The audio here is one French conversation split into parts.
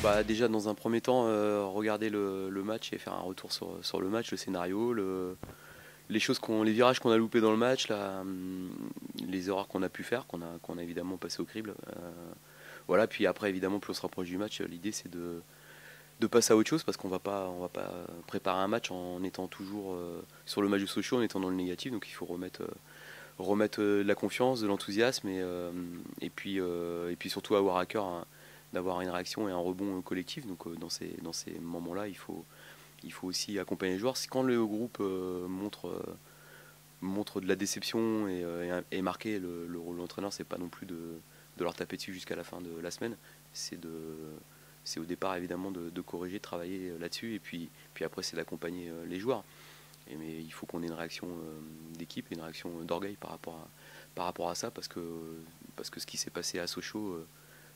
Bah, déjà dans un premier temps, regarder le match et faire un retour sur le match, le scénario, les virages qu'on a loupés dans le match, les erreurs qu'on a pu faire, qu'on a évidemment passé au crible. Voilà, puis après évidemment plus on se rapproche du match, l'idée c'est de passer à autre chose parce qu'on va pas préparer un match en étant toujours sur le match de Sochaux, en étant dans le négatif, donc il faut remettre de la confiance, de l'enthousiasme et puis surtout avoir à cœur d'avoir une réaction et un rebond collectif. Donc dans ces moments-là, il faut aussi accompagner les joueurs. Quand le groupe montre de la déception et marquer le rôle de l'entraîneur, c'est pas non plus de leur taper dessus jusqu'à la fin de la semaine. C'est au départ évidemment de corriger, de travailler là-dessus et puis après c'est d'accompagner les joueurs. Mais il faut qu'on ait une réaction d'équipe et une réaction d'orgueil par rapport à ça parce que ce qui s'est passé à Sochaux,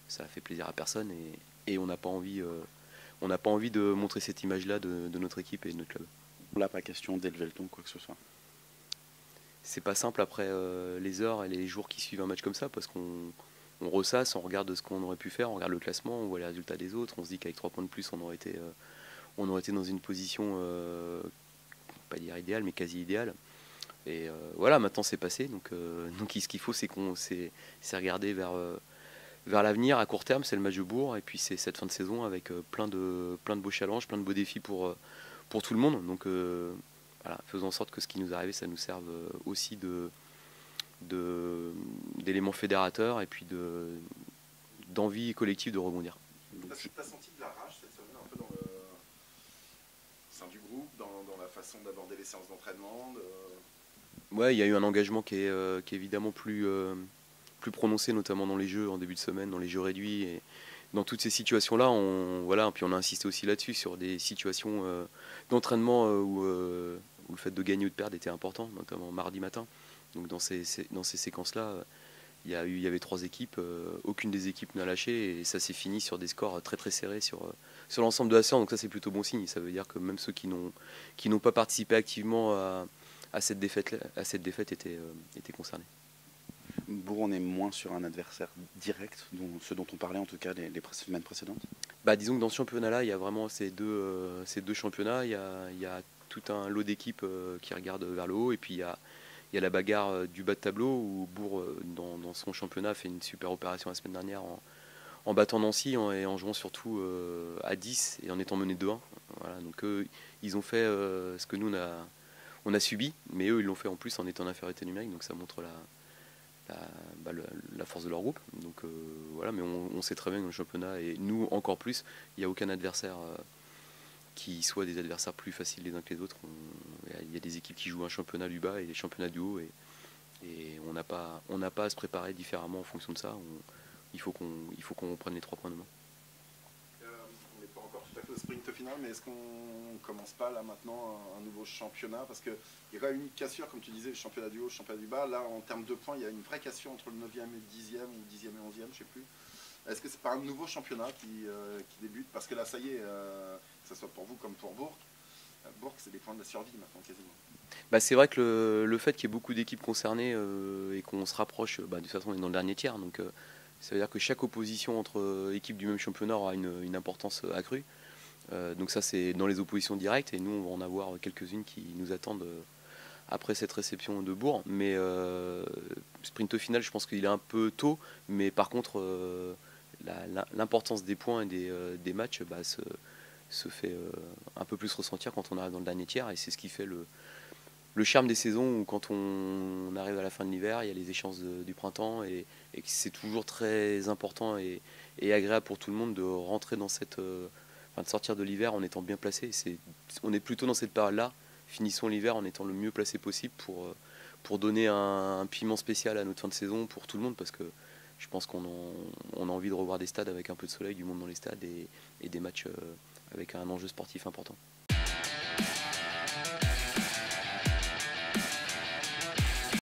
ça a fait plaisir à personne et on n'a pas envie de montrer cette image-là de notre équipe et de notre club. Là, pas question d'élever le ton, quoi que ce soit. C'est pas simple après les heures et les jours qui suivent un match comme ça parce qu'on ressasse, on regarde ce qu'on aurait pu faire, on regarde le classement, on voit les résultats des autres, on se dit qu'avec 3 points de plus on aurait été dans une position pas dire idéale mais quasi idéale. Et voilà, maintenant c'est passé, donc ce qu'il faut c'est regarder vers l'avenir à court terme, c'est le match de Bourg et puis c'est cette fin de saison avec plein de beaux challenges, plein de beaux défis pour tout le monde. Donc voilà, faisons en sorte que ce qui nous arrive, ça nous serve aussi d'éléments fédérateurs et puis d'envie collective de rebondir. T'as senti de la rage cette semaine un peu dans le au sein du groupe, dans la façon d'aborder les séances d'entraînement Ouais, il y a eu un engagement qui est évidemment plus prononcé, notamment dans les jeux en début de semaine, dans les jeux réduits. Et dans toutes ces situations-là, voilà, puis on a insisté aussi là-dessus, sur des situations d'entraînement où le fait de gagner ou de perdre était important, notamment mardi matin. Donc dans ces séquences-là, il y avait 3 équipes, aucune des équipes n'a lâché et ça s'est fini sur des scores très très serrés sur l'ensemble de la séance. Donc ça c'est plutôt bon signe. Ça veut dire que même ceux qui n'ont pas participé activement à cette défaite étaient concernés. Bourg, on est moins sur un adversaire direct, ce dont on parlait en tout cas les semaines précédentes. Bah, disons que dans ce championnat-là, il y a vraiment ces deux championnats. Il y a tout un lot d'équipes qui regardent vers le haut. Et puis il y a la bagarre du bas de tableau où Bourg, dans son championnat, fait une super opération la semaine dernière en battant Nancy et en jouant surtout à 10 et en étant mené 2-1. Voilà, donc eux, ils ont fait ce que nous, on a subi. Mais eux, ils l'ont fait en plus en étant en infériorité numérique. Donc ça montre la force de leur groupe. Donc voilà, mais on sait très bien que dans le championnat, et nous encore plus, il n'y a aucun adversaire qui soit des adversaires plus faciles les uns que les autres. Il y a des équipes qui jouent un championnat du bas et des championnats du haut, et on n'a pas à se préparer différemment en fonction de ça. Il faut qu'on prenne les 3 points demain. On n'est pas encore tout à fait au sprint final, mais est-ce qu'on commence pas là maintenant un nouveau championnat? Parce qu'il y a quand même une cassure, comme tu disais, le championnat du haut, le championnat du bas. Là, en termes de points, il y a une vraie cassure entre le 9e et le 10e, ou 10e et 11e, je ne sais plus. Est-ce que c'est pas un nouveau championnat qui débute? Parce que là, ça y est, que ce soit pour vous comme pour Bourg, Bourg, c'est des points de la survie maintenant quasiment. Bah, c'est vrai que le fait qu'il y ait beaucoup d'équipes concernées et qu'on se rapproche, de toute façon on est dans le dernier tiers, donc ça veut dire que chaque opposition entre équipes du même championnat aura une importance accrue. Donc ça c'est dans les oppositions directes et nous on va en avoir quelques-unes qui nous attendent après cette réception de Bourg. Mais sprint final, je pense qu'il est un peu tôt, mais par contre l'importance des points et des matchs se fait un peu plus ressentir quand on arrive dans le dernier tiers et c'est ce qui fait le charme des saisons où quand on arrive à la fin de l'hiver, il y a les échéances du printemps et que c'est toujours très important et agréable pour tout le monde de rentrer dans de sortir de l'hiver en étant bien placé. On est plutôt dans cette période-là. Finissons l'hiver en étant le mieux placé possible pour donner un piment spécial à notre fin de saison pour tout le monde parce que je pense qu'on a envie de revoir des stades avec un peu de soleil, du monde dans les stades et des matchs avec un enjeu sportif important.